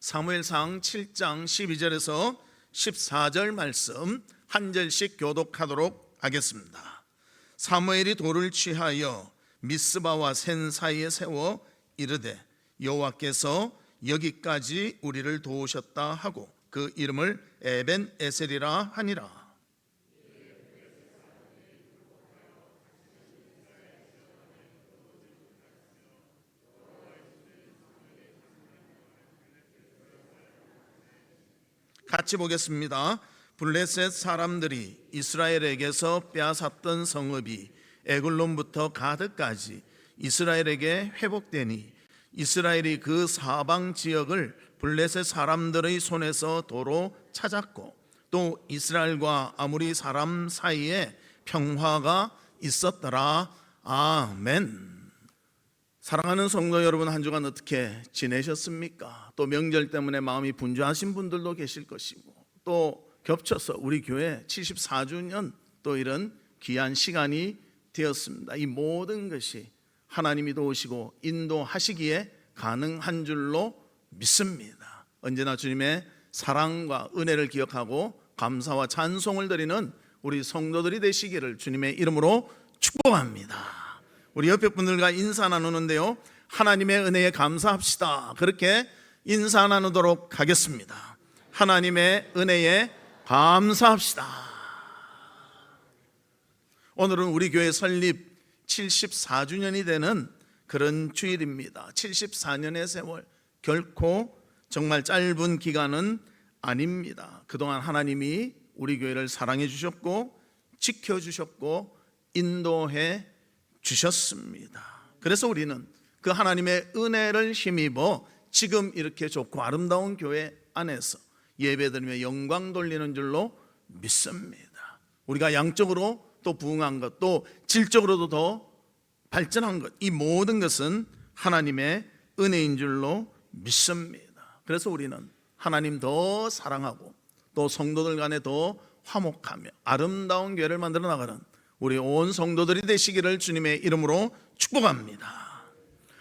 사무엘상 7장 12절에서 14절 말씀 한 절씩 교독하도록 하겠습니다. 사무엘이 돌을 취하여 미스바와 센 사이에 세워 이르되 여호와께서 여기까지 우리를 도우셨다 하고 그 이름을 에벤 에셀이라 하니라. 같이 보겠습니다. 블레셋 사람들이 이스라엘에게서 빼앗았던 성읍이 에글론부터 가드까지 이스라엘에게 회복되니 이스라엘이 그 사방 지역을 블레셋 사람들의 손에서 도로 찾았고 또 이스라엘과 아모리 사람 사이에 평화가 있었더라. 아멘. 사랑하는 성도 여러분, 한 주간 어떻게 지내셨습니까? 또 명절 때문에 마음이 분주하신 분들도 계실 것이고 또 겹쳐서 우리 교회 74주년 또 이런 귀한 시간이 되었습니다. 이 모든 것이 하나님이 도우시고 인도하시기에 가능한 줄로 믿습니다. 언제나 주님의 사랑과 은혜를 기억하고 감사와 찬송을 드리는 우리 성도들이 되시기를 주님의 이름으로 축복합니다. 우리 옆에 분들과 인사 나누는데요, 하나님의 은혜에 감사합시다. 그렇게 인사 나누도록 하겠습니다. 하나님의 은혜에 감사합시다. 오늘은 우리 교회 설립 74주년이 되는 그런 주일입니다. 74년의 세월, 결코 정말 짧은 기간은 아닙니다. 그동안 하나님이 우리 교회를 사랑해 주셨고 지켜주셨고 인도해 주셨습니다. 그래서 우리는 그 하나님의 은혜를 힘입어 지금 이렇게 좋고 아름다운 교회 안에서 예배드리며 영광 돌리는 줄로 믿습니다. 우리가 양적으로 또 부흥한 것, 또 질적으로도 더 발전한 것, 이 모든 것은 하나님의 은혜인 줄로 믿습니다. 그래서 우리는 하나님 더 사랑하고 또 성도들 간에 더 화목하며 아름다운 교회를 만들어 나가는 우리 온 성도들이 되시기를 주님의 이름으로 축복합니다.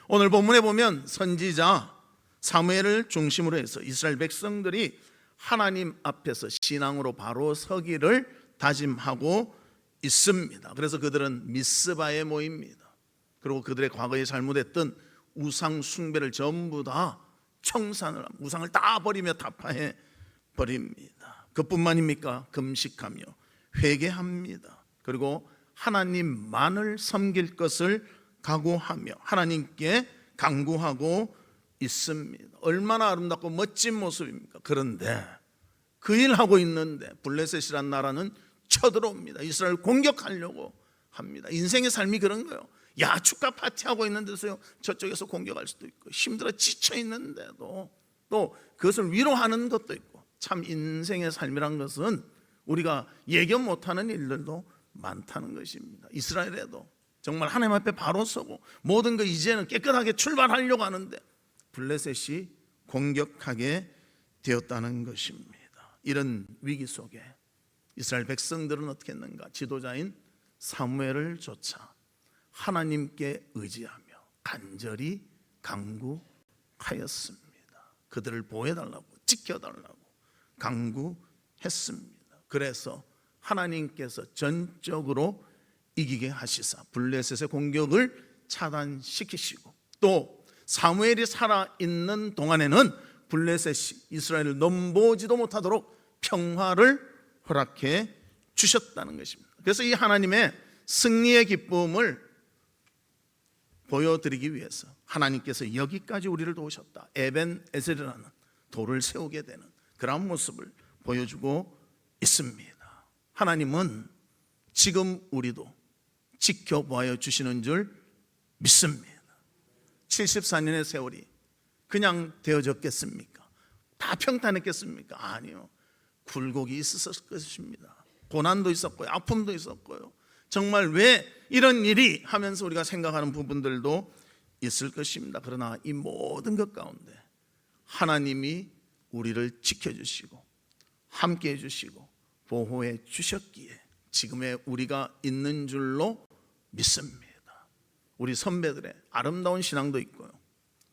오늘 본문에 보면 선지자 사무엘을 중심으로 해서 이스라엘 백성들이 하나님 앞에서 신앙으로 바로 서기를 다짐하고 있습니다. 그래서 그들은 미스바에 모입니다. 그리고 그들의 과거에 잘못했던 우상 숭배를 전부 다 청산을, 우상을 다 버리며 타파해 버립니다. 그뿐만입니까? 금식하며 회개합니다. 그리고 하나님만을 섬길 것을 각오하며 하나님께 간구하고 있습니다. 얼마나 아름답고 멋진 모습입니까? 그런데 그 일하고 있는데 블레셋이란 나라는 쳐들어옵니다. 이스라엘 공격하려고 합니다. 인생의 삶이 그런 거예요. 축가 파티하고 있는데서요, 저쪽에서 공격할 수도 있고 힘들어 지쳐 있는데도 또 그것을 위로하는 것도 있고, 참 인생의 삶이란 것은 우리가 예견 못하는 일들도 많다는 것입니다. 이스라엘에도 정말 하나님 앞에 바로 서고 모든 거 이제는 깨끗하게 출발하려고 하는데 블레셋이 공격하게 되었다는 것입니다. 이런 위기 속에 이스라엘 백성들은 어떻게 했는가? 지도자인 사무엘을 쫓아 하나님께 의지하며 간절히 간구하였습니다. 그들을 보호해달라고, 지켜달라고 간구했습니다. 그래서 하나님께서 전적으로 이기게 하시사 블레셋의 공격을 차단시키시고 또 사무엘이 살아있는 동안에는 블레셋이 이스라엘을 넘보지도 못하도록 평화를 허락해 주셨다는 것입니다. 그래서 이 하나님의 승리의 기쁨을 보여드리기 위해서 하나님께서 여기까지 우리를 도우셨다, 에벤 에셀이라는 돌을 세우게 되는 그런 모습을 보여주고 있습니다. 하나님은 지금 우리도 지켜보아 주시는 줄 믿습니다. 74년의 세월이 그냥 되어졌겠습니까? 다 평탄했겠습니까? 아니요. 굴곡이 있었을 것입니다. 고난도 있었고요, 아픔도 있었고요, 정말 왜 이런 일이 하면서 우리가 생각하는 부분들도 있을 것입니다. 그러나 이 모든 것 가운데 하나님이 우리를 지켜주시고 함께해 주시고 보호해 주셨기에 지금의 우리가 있는 줄로 믿습니다. 우리 선배들의 아름다운 신앙도 있고요,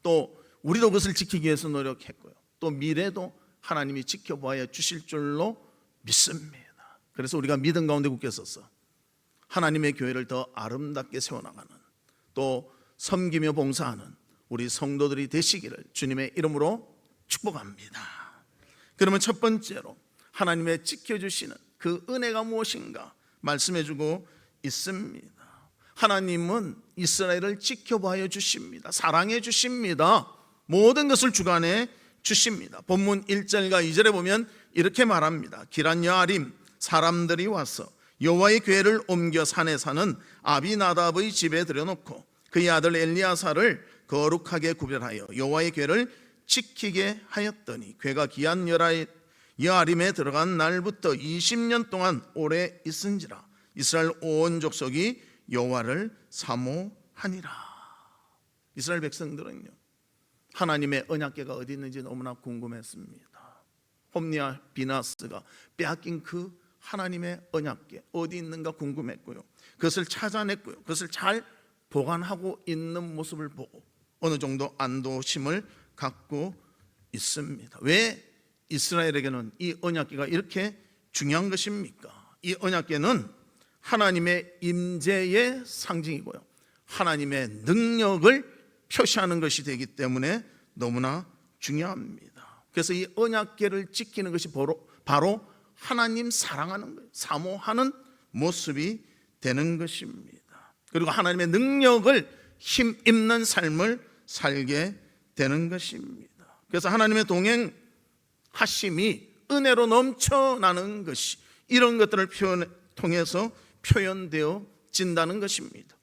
또 우리도 그것을 지키기 위해서 노력했고요, 또 미래도 하나님이 지켜봐야 주실 줄로 믿습니다. 그래서 우리가 믿음 가운데 굳게 서서 하나님의 교회를 더 아름답게 세워나가는, 또 섬기며 봉사하는 우리 성도들이 되시기를 주님의 이름으로 축복합니다. 그러면 첫 번째로 하나님의 지켜주시는 그 은혜가 무엇인가 말씀해주고 있습니다. 하나님은 이스라엘을 지켜봐야 주십니다. 사랑해 주십니다. 모든 것을 주관해 주십니다. 본문 1절과 2절에 보면 이렇게 말합니다. 기란 여아림 사람들이 와서 여호와의 궤를 옮겨 산에 사는 아비나답의 집에 들여놓고 그의 아들 엘리야사를 거룩하게 구별하여 여호와의 궤를 지키게 하였더니 궤가 기한 여아림에 들어간 날부터 20년 동안 오래 있은지라 이스라엘 온 족속이 여호와를 사모하니라. 이스라엘 백성들은요, 하나님의 언약궤가 어디 있는지 너무나 궁금했습니다. 홈리와 비나스가 빼앗긴 그 하나님의 언약궤 어디 있는가 궁금했고요, 그것을 찾아냈고요, 그것을 잘 보관하고 있는 모습을 보고 어느 정도 안도심을 갖고 있습니다. 왜 이스라엘에게는 이 언약궤가 이렇게 중요한 것입니까? 이 언약궤는 하나님의 임재의 상징이고요, 하나님의 능력을 표시하는 것이 되기 때문에 너무나 중요합니다. 그래서 이 언약궤를 지키는 것이 바로 하나님 사랑하는 거예요. 사모하는 모습이 되는 것입니다. 그리고 하나님의 능력을 힘입는 삶을 살게 되는 것입니다. 그래서 하나님의 동행하심이 은혜로 넘쳐나는 것이 이런 것들을 통해서 표현되어진다는 것입니다.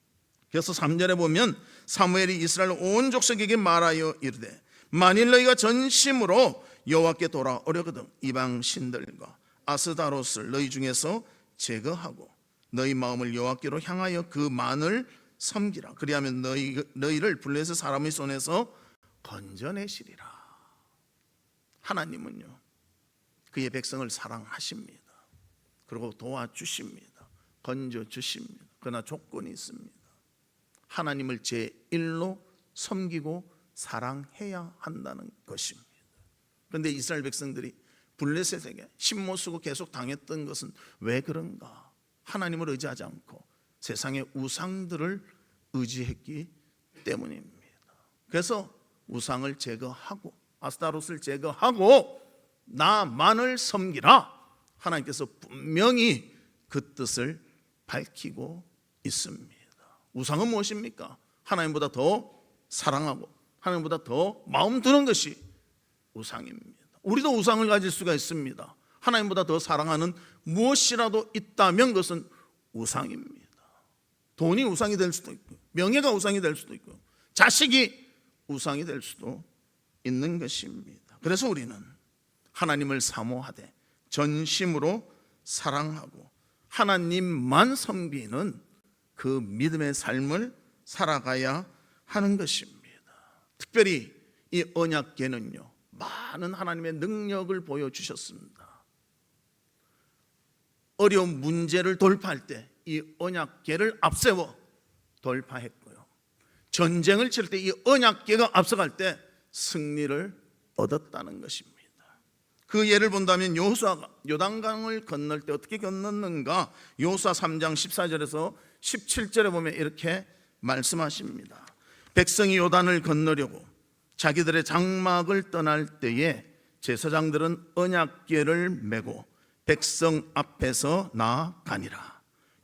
그래서 3절에 보면 사무엘이 이스라엘 온 족속에게 말하여 이르되 만일 너희가 전심으로 여호와께 돌아오려거든 이방 신들과 아스다롯을 너희 중에서 제거하고 너희 마음을 여호와께로 향하여 그만을 섬기라. 그리하면 너희를 블레셋 사람의 손에서 건져내시리라. 하나님은요, 그의 백성을 사랑하십니다. 그리고 도와주십니다. 건져주십니다. 그러나 조건이 있습니다. 하나님을 제1로 섬기고 사랑해야 한다는 것입니다. 그런데 이스라엘 백성들이 블레셋에게 심모 쓰고 계속 당했던 것은 왜 그런가? 하나님을 의지하지 않고 세상의 우상들을 의지했기 때문입니다. 그래서 우상을 제거하고 아스타롯을 제거하고 나만을 섬기라. 하나님께서 분명히 그 뜻을 밝히고 있습니다. 우상은 무엇입니까? 하나님보다 더 사랑하고 하나님보다 더 마음 두는 것이 우상입니다. 우리도 우상을 가질 수가 있습니다. 하나님보다 더 사랑하는 무엇이라도 있다면 그것은 우상입니다. 돈이 우상이 될 수도 있고, 명예가 우상이 될 수도 있고, 자식이 우상이 될 수도 있는 것입니다. 그래서 우리는 하나님을 사모하되 전심으로 사랑하고 하나님만 섬기는 그 믿음의 삶을 살아가야 하는 것입니다. 특별히 이 언약궤는요, 많은 하나님의 능력을 보여주셨습니다. 어려운 문제를 돌파할 때 이 언약궤를 앞세워 돌파했고요, 전쟁을 치를 때 이 언약궤가 앞서갈 때 승리를 얻었다는 것입니다. 그 예를 본다면 여호수아가 요단강을 건널 때 어떻게 건넜는가? 여호수아 3장 14절에서 17절에 보면 이렇게 말씀하십니다. 백성이 요단을 건너려고 자기들의 장막을 떠날 때에 제사장들은 언약궤를 메고 백성 앞에서 나아가니라.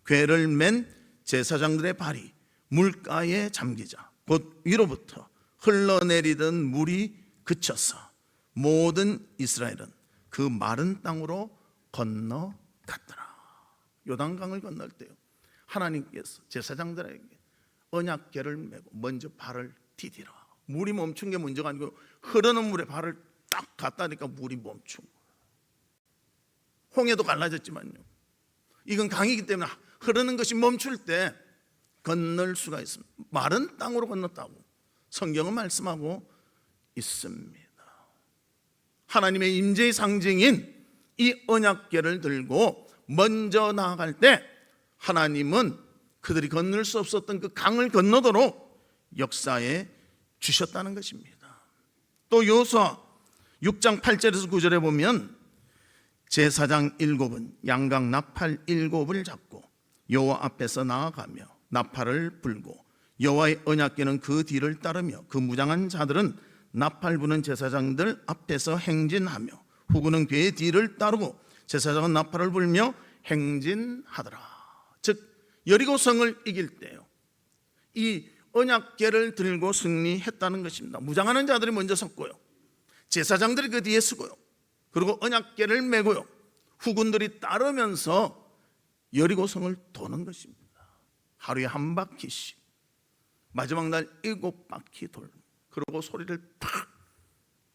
궤를 맨 제사장들의 발이 물가에 잠기자 곧 위로부터 흘러내리던 물이 그쳐서 모든 이스라엘은 그 마른 땅으로 건너갔더라. 요단강을 건널 때요, 하나님께서 제사장들에게 언약궤를 메고 먼저 발을 디디라. 물이 멈춘 게 문제가 아니고 흐르는 물에 발을 딱 갖다니까 물이 멈춘 거예요. 홍해도 갈라졌지만요, 이건 강이기 때문에 흐르는 것이 멈출 때 건널 수가 있습니다. 마른 땅으로 건넜다고 성경은 말씀하고 있습니다. 하나님의 임재의 상징인 이 언약궤를 들고 먼저 나아갈 때 하나님은 그들이 건널 수 없었던 그 강을 건너도록 역사해 주셨다는 것입니다. 또 여호수아 6장 8절에서 9절에 보면 제사장 7은 양각 나팔 7을 잡고 여호와 앞에서 나아가며 나팔을 불고 여호와의 언약궤는 그 뒤를 따르며 그 무장한 자들은 나팔 부는 제사장들 앞에서 행진하며 후군은 궤의 뒤를 따르고 제사장은 나팔을 불며 행진하더라. 즉 여리고성을 이길 때요, 이 언약궤를 들고 승리했다는 것입니다. 무장하는 자들이 먼저 섰고요, 제사장들이 그 뒤에 서고요, 그리고 언약궤를 메고요, 후군들이 따르면서 여리고성을 도는 것입니다. 하루에 한 바퀴씩, 마지막 날 7바퀴 돌고, 그리고 소리를 팍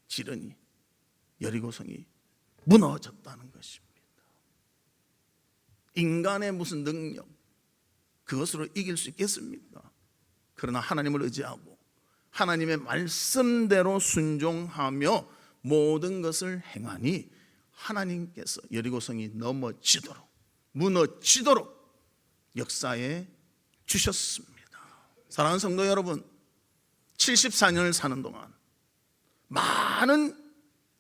지르니 여리고성이 무너졌다는 것입니다. 인간의 무슨 능력, 그것으로 이길 수 있겠습니까? 그러나 하나님을 의지하고 하나님의 말씀대로 순종하며 모든 것을 행하니 하나님께서 여리고성이 넘어지도록, 무너지도록 역사에 주셨습니다. 사랑하는 성도 여러분, 74년을 사는 동안 많은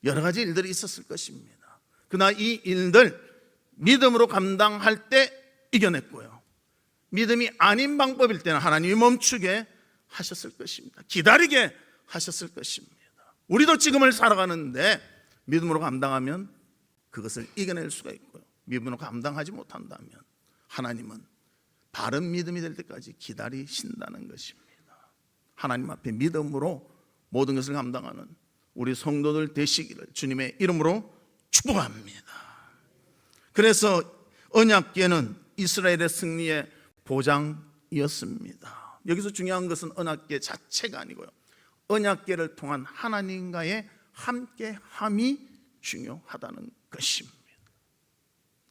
여러 가지 일들이 있었을 것입니다. 그러나 이 일들 믿음으로 감당할 때 이겨냈고요, 믿음이 아닌 방법일 때는 하나님이 멈추게 하셨을 것입니다. 기다리게 하셨을 것입니다. 우리도 지금을 살아가는데 믿음으로 감당하면 그것을 이겨낼 수가 있고요, 믿음으로 감당하지 못한다면 하나님은 바른 믿음이 될 때까지 기다리신다는 것입니다. 하나님 앞에 믿음으로 모든 것을 감당하는 우리 성도들 되시기를 주님의 이름으로 축복합니다. 그래서 언약궤는 이스라엘의 승리의 보장이었습니다. 여기서 중요한 것은 언약궤 자체가 아니고요, 언약궤를 통한 하나님과의 함께함이 중요하다는 것입니다.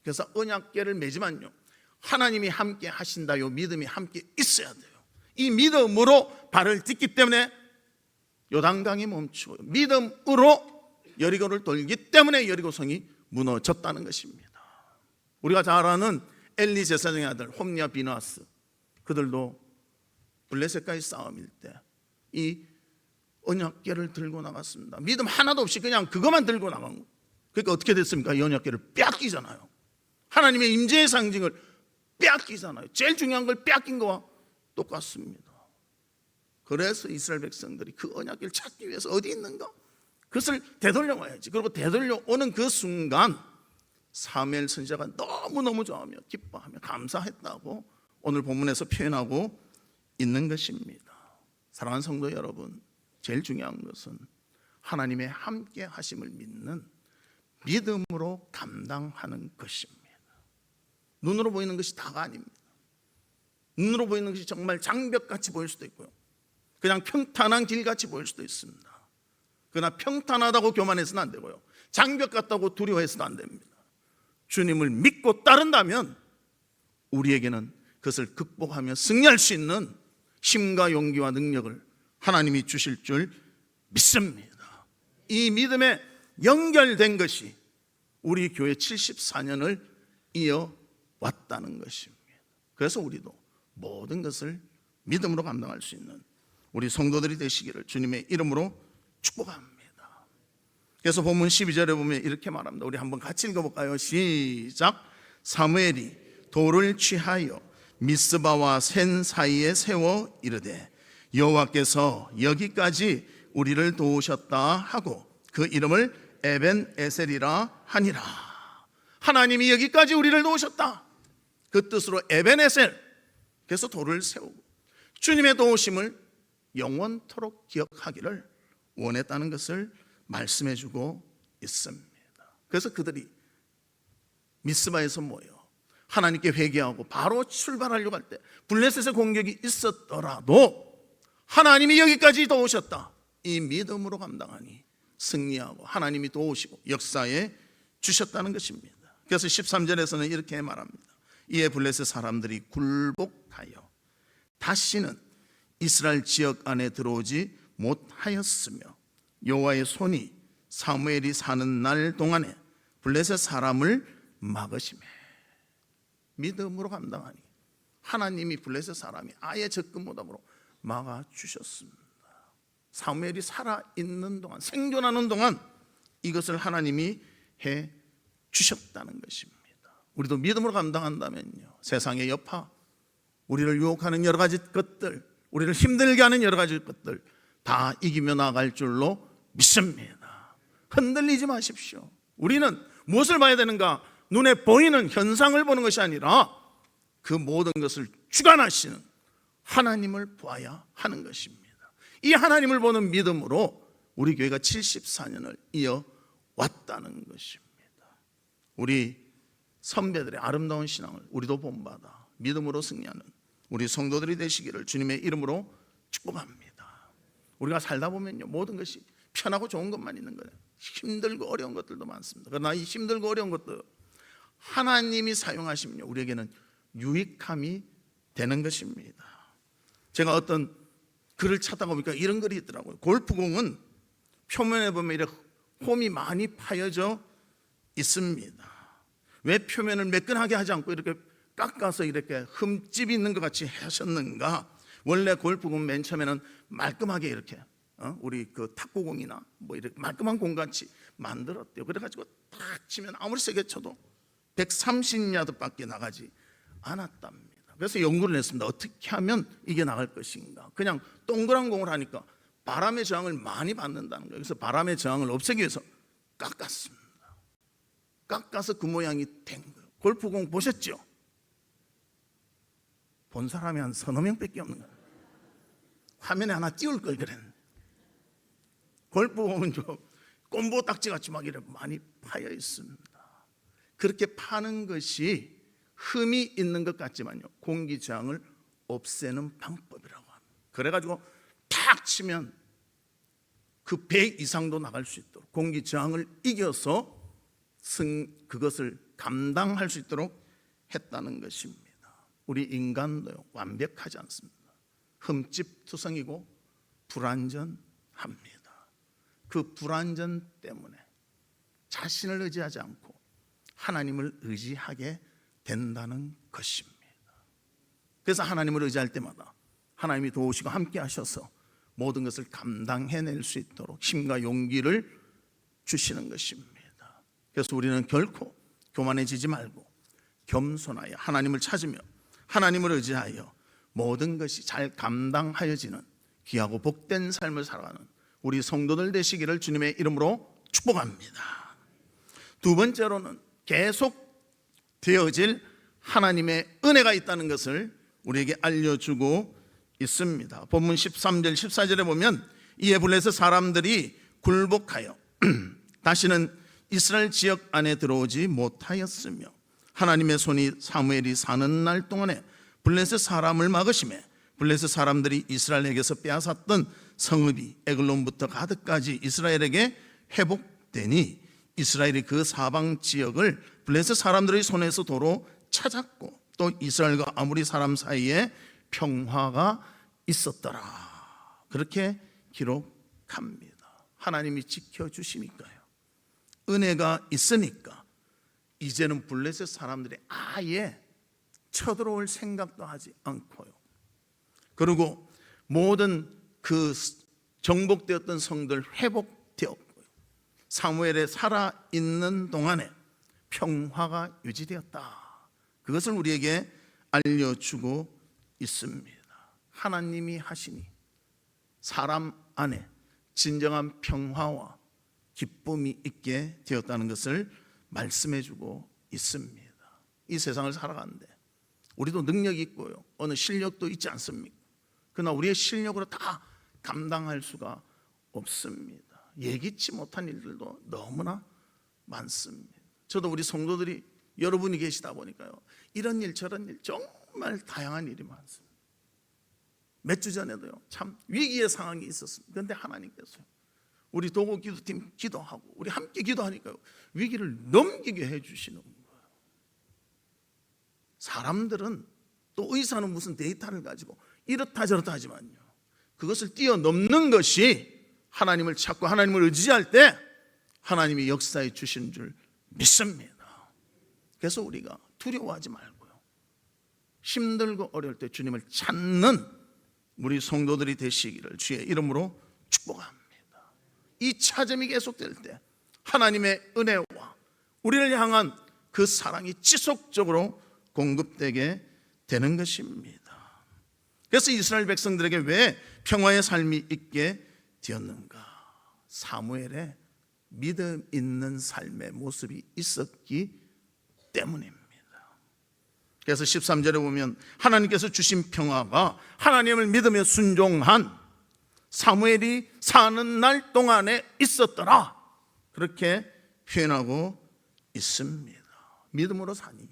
그래서 언약궤를 매지만요, 하나님이 함께 하신다, 요 믿음이 함께 있어야 돼요. 이 믿음으로 발을 딛기 때문에 요단강이 멈추고, 믿음으로 여리고를 돌기 때문에 여리고성이 무너졌다는 것입니다. 우리가 잘 아는 엘리 제사장의 아들 홈리와 비나스, 그들도 블레셋과의 싸움일 때 이 언약궤를 들고 나갔습니다. 믿음 하나도 없이 그냥 그것만 들고 나간 거예요. 그러니까 어떻게 됐습니까? 이 언약궤를 빼앗기잖아요. 하나님의 임재의 상징을 빼앗기잖아요. 제일 중요한 걸 빼앗긴 거와 똑같습니다. 그래서 이스라엘 백성들이 그 언약궤를 찾기 위해서 어디 있는가? 그것을 되돌려와야지. 그리고 되돌려오는 그 순간 사무엘 선지자가 너무너무 좋아하며 기뻐하며 감사했다고 오늘 본문에서 표현하고 있는 것입니다. 사랑하는 성도 여러분, 제일 중요한 것은 하나님의 함께 하심을 믿는 믿음으로 감당하는 것입니다. 눈으로 보이는 것이 다가 아닙니다. 눈으로 보이는 것이 정말 장벽같이 보일 수도 있고요, 그냥 평탄한 길같이 보일 수도 있습니다. 그러나 평탄하다고 교만해서는 안 되고요, 장벽 같다고 두려워해서도 안 됩니다. 주님을 믿고 따른다면 우리에게는 그것을 극복하며 승리할 수 있는 힘과 용기와 능력을 하나님이 주실 줄 믿습니다. 이 믿음에 연결된 것이 우리 교회 74년을 이어왔다는 것입니다. 그래서 우리도 모든 것을 믿음으로 감당할 수 있는 우리 성도들이 되시기를 주님의 이름으로 축복합니다. 그래서 본문 12절에 보면 이렇게 말합니다. 우리 한번 같이 읽어볼까요? 시작. 사무엘이 돌을 취하여 미스바와 센 사이에 세워 이르되 여호와께서 여기까지 우리를 도우셨다 하고 그 이름을 에벤에셀이라 하니라. 하나님이 여기까지 우리를 도우셨다, 그 뜻으로 에벤에셀, 그래서 돌을 세우고 주님의 도우심을 영원토록 기억하기를 원했다는 것을 말씀해 주고 있습니다. 그래서 그들이 미스바에서 모여 하나님께 회개하고 바로 출발하려고 할 때 블레셋의 공격이 있었더라도 하나님이 여기까지 도우셨다, 이 믿음으로 감당하니 승리하고 하나님이 도우시고 역사에 주셨다는 것입니다. 그래서 13절에서는 이렇게 말합니다. 이에 블레셋 사람들이 굴복하여 다시는 이스라엘 지역 안에 들어오지 못하였으며 여호와의 손이 사무엘이 사는 날 동안에 블레셋 사람을 막으시매. 믿음으로 감당하니 하나님이 블레셋 사람이 아예 접근 못하므로 막아주셨습니다. 사무엘이 살아있는 동안, 생존하는 동안 이것을 하나님이 해 주셨다는 것입니다. 우리도 믿음으로 감당한다면요, 세상의 여파, 우리를 유혹하는 여러 가지 것들, 우리를 힘들게 하는 여러 가지 것들 다 이기며 나갈 줄로 믿습니다. 흔들리지 마십시오. 우리는 무엇을 봐야 되는가? 눈에 보이는 현상을 보는 것이 아니라 그 모든 것을 주관하시는 하나님을 보아야 하는 것입니다. 이 하나님을 보는 믿음으로 우리 교회가 74년을 이어왔다는 것입니다. 우리 선배들의 아름다운 신앙을 우리도 본받아 믿음으로 승리하는 우리 성도들이 되시기를 주님의 이름으로 축복합니다. 우리가 살다 보면요, 모든 것이 편하고 좋은 것만 있는 거예요. 힘들고 어려운 것들도 많습니다. 그러나 이 힘들고 어려운 것도 하나님이 사용하시면요, 우리에게는 유익함이 되는 것입니다. 제가 어떤 글을 찾다가 보니까 이런 글이 있더라고요. 골프공은 표면에 보면 이렇게 홈이 많이 파여져 있습니다. 왜 표면을 매끈하게 하지 않고 이렇게 깎아서 이렇게 흠집이 있는 것 같이 하셨는가? 원래 골프공 맨 처음에는 말끔하게 이렇게 우리 그 탁구공이나 뭐 이렇게 말끔한 공같이 만들었대요. 그래가지고 탁 치면 아무리 세게 쳐도 130야드밖에 나가지 않았답니다. 그래서 연구를 했습니다. 어떻게 하면 이게 나갈 것인가? 그냥 동그란 공을 하니까 바람의 저항을 많이 받는다는 거예요. 그래서 바람의 저항을 없애기 위해서 깎았습니다. 깎아서 그 모양이 된 거예요. 골프공 보셨죠? 본 사람이 한 서너 명밖에 없는 거예요. 화면에 하나 띄울 걸 그랬는데 골프공은 좀 꼼보 딱지같이 막 이렇게 많이 파여 있습니다. 그렇게 파는 것이 흠이 있는 것 같지만요, 공기 저항을 없애는 방법이라고 합니다. 그래가지고 탁 치면 그 100 이상도 나갈 수 있도록 공기 저항을 이겨서 그것을 감당할 수 있도록 했다는 것입니다. 우리 인간도요, 완벽하지 않습니다. 흠집투성이고 불완전합니다. 그 불완전 때문에 자신을 의지하지 않고 하나님을 의지하게 된다는 것입니다. 그래서 하나님을 의지할 때마다 하나님이 도우시고 함께 하셔서 모든 것을 감당해낼 수 있도록 힘과 용기를 주시는 것입니다. 그래서 우리는 결코 교만해지지 말고 겸손하여 하나님을 찾으며 하나님을 의지하여 모든 것이 잘 감당하여지는 귀하고 복된 삶을 살아가는 우리 성도들 되시기를 주님의 이름으로 축복합니다. 두 번째로는 계속 되어질 하나님의 은혜가 있다는 것을 우리에게 알려주고 있습니다. 본문 13절 14절에 보면 이에 블레셋 사람들이 굴복하여 다시는 이스라엘 지역 안에 들어오지 못하였으며 하나님의 손이 사무엘이 사는 날 동안에 블레셋 사람을 막으시매 블레셋 사람들이 이스라엘에게서 빼앗았던 성읍이 에글론부터 가드까지 이스라엘에게 회복되니 이스라엘이 그 사방 지역을 블레셋 사람들의 손에서 도로 찾았고 또 이스라엘과 아모리 사람 사이에 평화가 있었더라. 그렇게 기록합니다. 하나님이 지켜주시니까요, 은혜가 있으니까 이제는 블레셋 사람들이 아예 쳐들어올 생각도 하지 않고요, 그리고 모든 그 정복되었던 성들 회복되었고요, 사무엘에 살아있는 동안에 평화가 유지되었다. 그것을 우리에게 알려주고 있습니다. 하나님이 하시니 사람 안에 진정한 평화와 기쁨이 있게 되었다는 것을 말씀해주고 있습니다. 이 세상을 살아가는데 우리도 능력이 있고요, 어느 실력도 있지 않습니까? 그러나 우리의 실력으로 다 감당할 수가 없습니다. 예기치 못한 일들도 너무나 많습니다. 저도 우리 성도들이 여러분이 계시다 보니까요, 이런 일 저런 일 정말 다양한 일이 많습니다. 몇 주 전에도요, 참 위기의 상황이 있었습니다. 그런데 하나님께서 우리 도구 기도팀 기도하고 우리 함께 기도하니까요, 위기를 넘기게 해주시는 거예요. 사람들은 또 의사는 무슨 데이터를 가지고 이렇다 저렇다 하지만요, 그것을 뛰어넘는 것이 하나님을 찾고 하나님을 의지할 때 하나님이 역사해 주시는 줄 믿습니다. 그래서 우리가 두려워하지 말고요, 힘들고 어려울 때 주님을 찾는 우리 성도들이 되시기를 주의 이름으로 축복합니다. 이 찾음이 계속될 때 하나님의 은혜와 우리를 향한 그 사랑이 지속적으로 공급되게 되는 것입니다. 그래서 이스라엘 백성들에게 왜 평화의 삶이 있게 되었는가? 사무엘의 믿음 있는 삶의 모습이 있었기 때문입니다. 그래서 13절에 보면 하나님께서 주신 평화가 하나님을 믿으며 순종한 사무엘이 사는 날 동안에 있었더라, 그렇게 표현하고 있습니다. 믿음으로 사니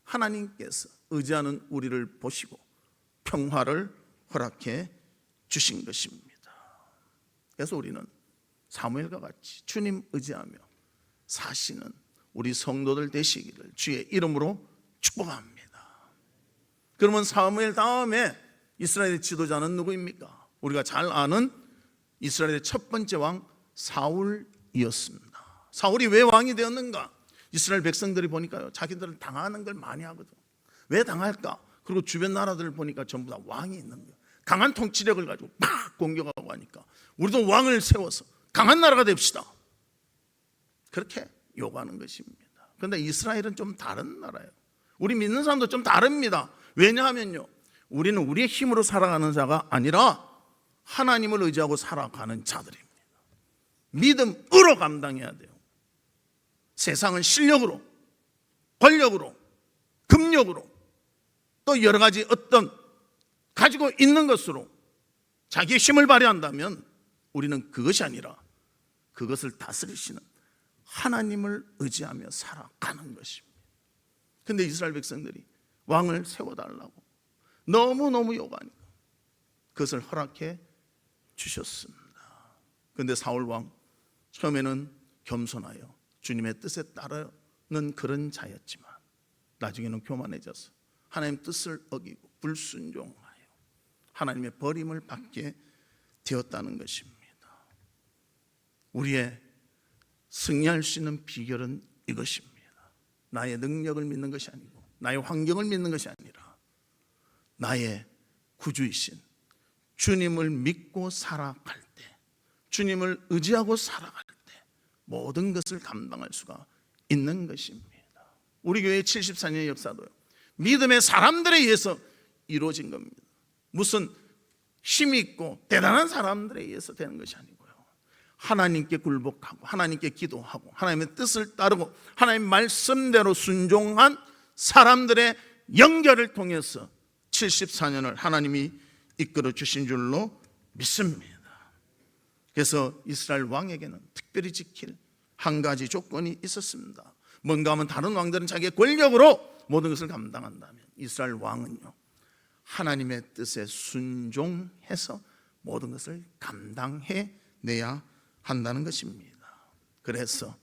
하나님께서 의지하는 우리를 보시고 평화를 허락해 주신 것입니다. 그래서 우리는 사무엘과 같이 주님 의지하며 사시는 우리 성도들 되시기를 주의 이름으로 축복합니다. 그러면 사무엘 다음에 이스라엘의 지도자는 누구입니까? 우리가 잘 아는 이스라엘의 첫 번째 왕 사울이었습니다. 사울이 왜 왕이 되었는가? 이스라엘 백성들이 보니까요, 자기들은 당하는 걸 많이 하거든. 왜 당할까? 그리고 주변 나라들을 보니까 전부 다 왕이 있는 거예요. 강한 통치력을 가지고 막 공격하고 하니까 우리도 왕을 세워서 강한 나라가 됩시다, 그렇게 요구하는 것입니다. 그런데 이스라엘은 좀 다른 나라예요. 우리 믿는 사람도 좀 다릅니다. 왜냐하면요, 우리는 우리의 힘으로 살아가는 자가 아니라 하나님을 의지하고 살아가는 자들입니다. 믿음으로 감당해야 돼요. 세상은 실력으로, 권력으로, 금력으로, 또 여러 가지 어떤 가지고 있는 것으로 자기의 힘을 발휘한다면 우리는 그것이 아니라 그것을 다스리시는 하나님을 의지하며 살아가는 것입니다. 그런데 이스라엘 백성들이 왕을 세워달라고 너무너무 요구하니까 그것을 허락해 주셨습니다. 그런데 사울 왕 처음에는 겸손하여 주님의 뜻에 따르는 그런 자였지만 나중에는 교만해져서 하나님의 뜻을 어기고 불순종하여 하나님의 버림을 받게 되었다는 것입니다. 우리의 승리할 수 있는 비결은 이것입니다. 나의 능력을 믿는 것이 아니고 나의 환경을 믿는 것이 아니라 나의 구주이신 주님을 믿고 살아갈 때, 주님을 의지하고 살아갈 때 모든 것을 감당할 수가 있는 것입니다. 우리 교회의 74년의 역사도요, 믿음의 사람들에 의해서 이루어진 겁니다. 무슨 힘이 있고 대단한 사람들에 의해서 되는 것이 아니고요, 하나님께 굴복하고 하나님께 기도하고 하나님의 뜻을 따르고 하나님의 말씀대로 순종한 사람들의 연결을 통해서 74년을 하나님이 이끌어 주신 줄로 믿습니다. 그래서 이스라엘 왕에게는 특별히 지킬 한 가지 조건이 있었습니다. 뭔가 하면 다른 왕들은 자기의 권력으로 모든 것을 감당한다면 이스라엘 왕은요, 하나님의 뜻에 순종해서 모든 것을 감당해 내야 한다는 것입니다. 그래서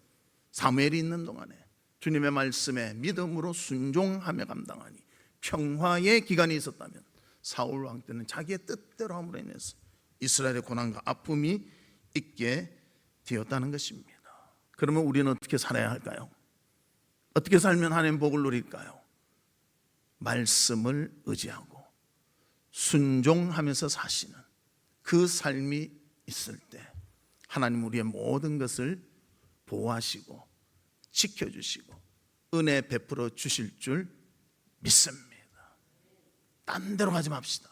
사무엘이 있는 동안에 주님의 말씀에 믿음으로 순종하며 감당하니 평화의 기간이 있었다면 사울 왕 때는 자기의 뜻대로 함으로 인해서 이스라엘의 고난과 아픔이 있게 되었다는 것입니다. 그러면 우리는 어떻게 살아야 할까요? 어떻게 살면 하나님 복을 누릴까요? 말씀을 의지하고 순종하면서 사시는 그 삶이 있을 때 하나님 우리의 모든 것을 보호하시고 지켜주시고 은혜 베풀어 주실 줄 믿습니다. 딴 데로 가지 맙시다.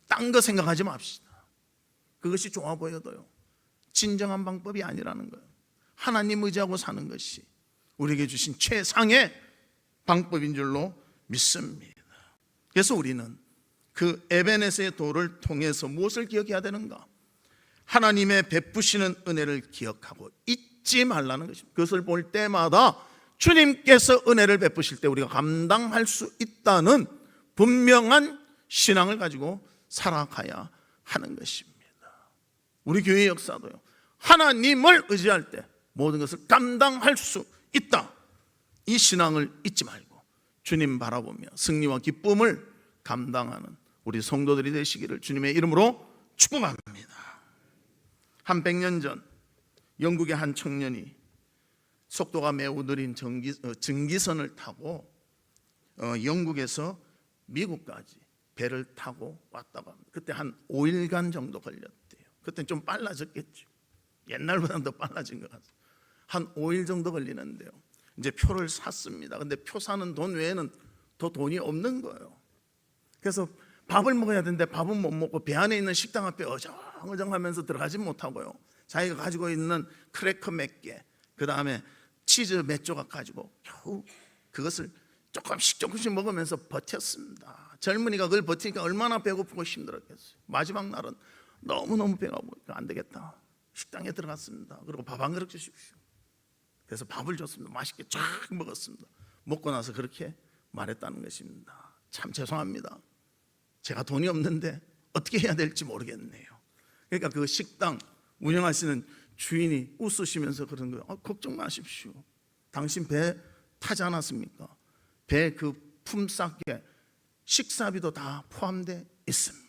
딴 거 생각하지 맙시다. 그것이 좋아 보여도요, 진정한 방법이 아니라는 거예요. 하나님 의지하고 사는 것이 우리에게 주신 최상의 방법인 줄로 믿습니다. 그래서 우리는 그 에베네스의 도를 통해서 무엇을 기억해야 되는가? 하나님의 베푸시는 은혜를 기억하고 잊지 말라는 것입니다. 그것을 볼 때마다 주님께서 은혜를 베푸실 때 우리가 감당할 수 있다는 분명한 신앙을 가지고 살아가야 하는 것입니다. 우리 교회의 역사도요, 하나님을 의지할 때 모든 것을 감당할 수 있다, 이 신앙을 잊지 말고 주님 바라보며 승리와 기쁨을 감당하는 우리 성도들이 되시기를 주님의 이름으로 축복합니다. 한 100년 전 영국의 한 청년이 속도가 매우 느린 증기선을 타고 영국에서 미국까지 배를 타고 왔다고 합니다. 그때 한 5일간 정도 걸렸대요. 그때는 좀 빨라졌겠죠. 옛날보다는 더 빨라진 것 같아요. 한 5일 정도 걸리는데요. 이제 표를 샀습니다. 근데 표 사는 돈 외에는 더 돈이 없는 거예요. 그래서 밥을 먹어야 되는데 밥은 못 먹고 배 안에 있는 식당 앞에 어정어정하면서 들어가지 못하고요. 자기가 가지고 있는 크래커 몇 개, 그 다음에 치즈 몇 조각 가지고 겨우 그것을 조금씩 먹으면서 버텼습니다. 젊은이가 그걸 버티니까 얼마나 배고프고 힘들었겠어요. 마지막 날은 너무너무 배가 고프니까 안 되겠다, 식당에 들어갔습니다. 그리고 밥 한 그릇 주십시오. 그래서 밥을 줬습니다. 맛있게 쫙 먹었습니다. 먹고 나서 그렇게 말했다는 것입니다. 참 죄송합니다. 제가 돈이 없는데 어떻게 해야 될지 모르겠네요. 그러니까 그 식당 운영하시는 주인이 웃으시면서 그런 거예요. 걱정 마십시오. 당신 배 타지 않았습니까? 배 그 품삯에 식사비도 다 포함되어 있습니다.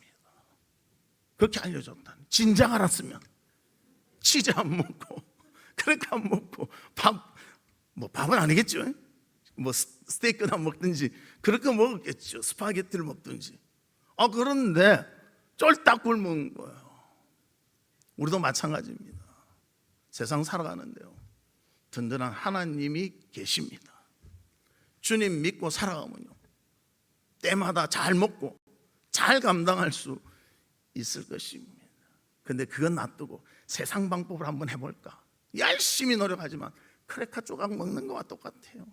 그렇게 알려줬다니. 진작 알았으면 치즈 안 먹고 그렇게 안 먹고 밥은 아니겠죠. 뭐 스테이크나 먹든지 그렇게 먹었겠죠. 스파게티를 먹든지. 그런데 쫄딱 굶은 거예요. 우리도 마찬가지입니다. 세상 살아가는데요, 든든한 하나님이 계십니다. 주님 믿고 살아가면요, 때마다 잘 먹고 잘 감당할 수 있을 것입니다. 근데 그건 놔두고 세상 방법을 한번 해볼까? 열심히 노력하지만 크래커 조각 먹는 거와 똑같아요.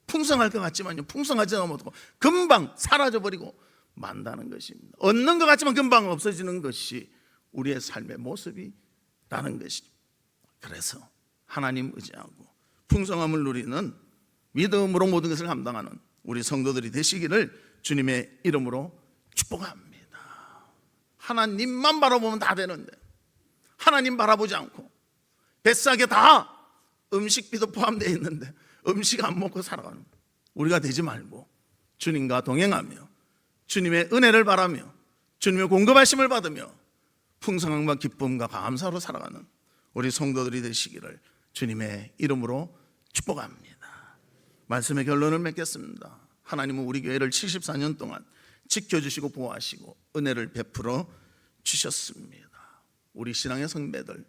풍성할 것 같지만요, 풍성하지 않고 금방 사라져버리고 만다는 것입니다. 얻는 것 같지만 금방 없어지는 것이 우리의 삶의 모습이라는 것이죠. 그래서 하나님 의지하고 풍성함을 누리는 믿음으로 모든 것을 감당하는 우리 성도들이 되시기를 주님의 이름으로 축복합니다. 하나님만 바라보면 다 되는데 하나님 바라보지 않고 뱃속에 다 음식비도 포함되어 있는데 음식 안 먹고 살아가는 우리가 되지 말고 주님과 동행하며 주님의 은혜를 바라며 주님의 공급하심을 받으며 풍성함과 기쁨과 감사로 살아가는 우리 성도들이 되시기를 주님의 이름으로 축복합니다. 말씀의 결론을 맺겠습니다. 하나님은 우리 교회를 74년 동안 지켜주시고 보호하시고 은혜를 베풀어 주셨습니다. 우리 신앙의 성배들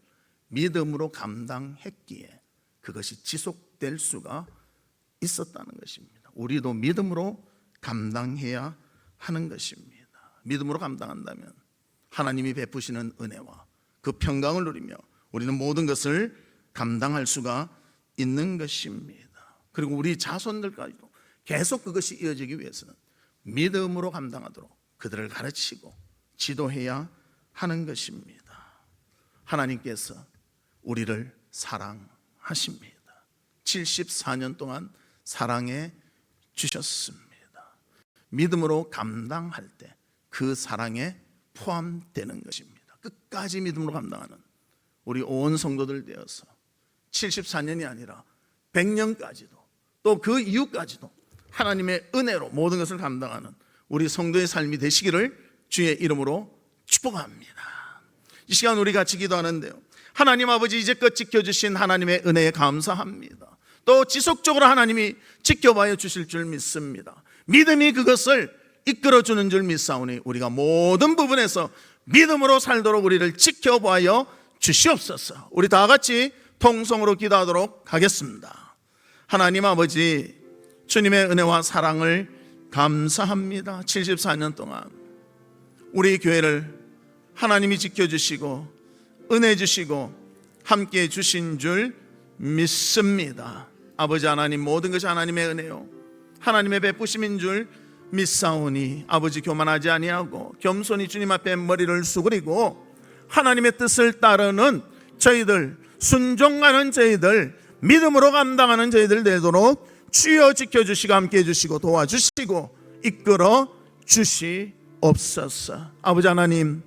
믿음으로 감당했기에 그것이 지속될 수가 있었다는 것입니다. 우리도 믿음으로 감당해야 하는 것입니다. 믿음으로 감당한다면 하나님이 베푸시는 은혜와 그 평강을 누리며 우리는 모든 것을 감당할 수가 있는 것입니다. 그리고 우리 자손들까지도 계속 그것이 이어지기 위해서는 믿음으로 감당하도록 그들을 가르치고 지도해야 하는 것입니다. 하나님께서 우리를 사랑하십니다. 74년 동안 사랑해 주셨습니다. 믿음으로 감당할 때 그 사랑에 포함되는 것입니다. 끝까지 믿음으로 감당하는 우리 온 성도들 되어서 74년이 아니라 100년까지도 또 그 이후까지도 하나님의 은혜로 모든 것을 감당하는 우리 성도의 삶이 되시기를 주의 이름으로 축복합니다. 이 시간 우리 같이 기도하는데요, 하나님 아버지, 이제껏 지켜주신 하나님의 은혜에 감사합니다. 또 지속적으로 하나님이 지켜봐야 주실 줄 믿습니다. 믿음이 그것을 이끌어주는 줄 믿사오니 우리가 모든 부분에서 믿음으로 살도록 우리를 지켜봐야 주시옵소서. 우리 다 같이 통성으로 기도하도록 하겠습니다. 하나님 아버지, 주님의 은혜와 사랑을 감사합니다. 74년 동안 우리 교회를 하나님이 지켜주시고 은혜 주시고 함께 주신 줄 믿습니다. 아버지 하나님, 모든 것이 하나님의 은혜요 하나님의 베푸심인 줄 믿사오니 아버지, 교만하지 아니하고 겸손히 주님 앞에 머리를 숙이고 하나님의 뜻을 따르는 저희들, 순종하는 저희들, 믿음으로 감당하는 저희들 되도록 주여 지켜주시고 함께해 주시고 도와주시고 이끌어 주시옵소서. 아버지 하나님,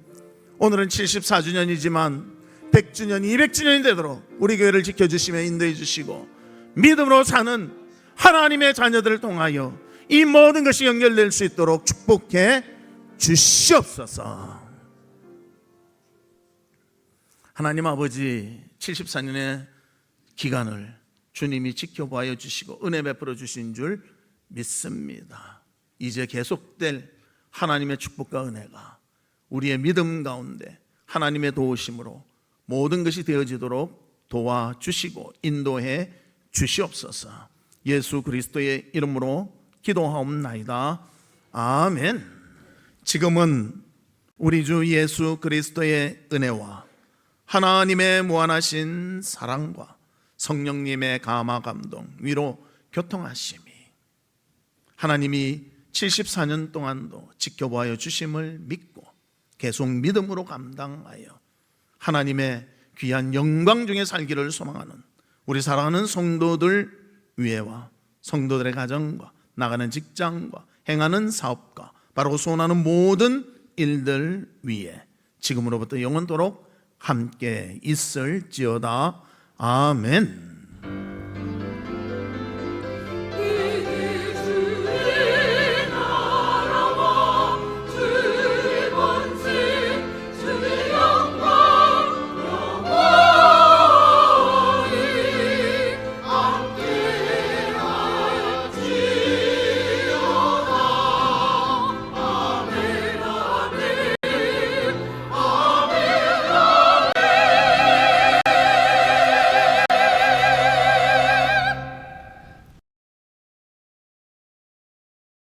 오늘은 74주년이지만 100주년, 200주년이 되도록 우리 교회를 지켜주시며 인도해 주시고 믿음으로 사는 하나님의 자녀들을 통하여 이 모든 것이 연결될 수 있도록 축복해 주시옵소서. 하나님 아버지, 74년의 기간을 주님이 지켜보아 주시고 은혜 베풀어 주신 줄 믿습니다. 이제 계속될 하나님의 축복과 은혜가 우리의 믿음 가운데 하나님의 도우심으로 모든 것이 되어지도록 도와주시고 인도해 주시옵소서. 예수 그리스도의 이름으로 기도하옵나이다. 아멘. 지금은 우리 주 예수 그리스도의 은혜와 하나님의 무한하신 사랑과 성령님의 감화 감동 위로 교통하심이 하나님이 74년 동안도 지켜보아 주심을 믿고 계속 믿음으로 감당하여 하나님의 귀한 영광 중에 살기를 소망하는 우리 사랑하는 성도들 위에와 성도들의 가정과 나가는 직장과 행하는 사업과 바로 소원하는 모든 일들 위에 지금으로부터 영원토록 함께 있을지어다. 아멘.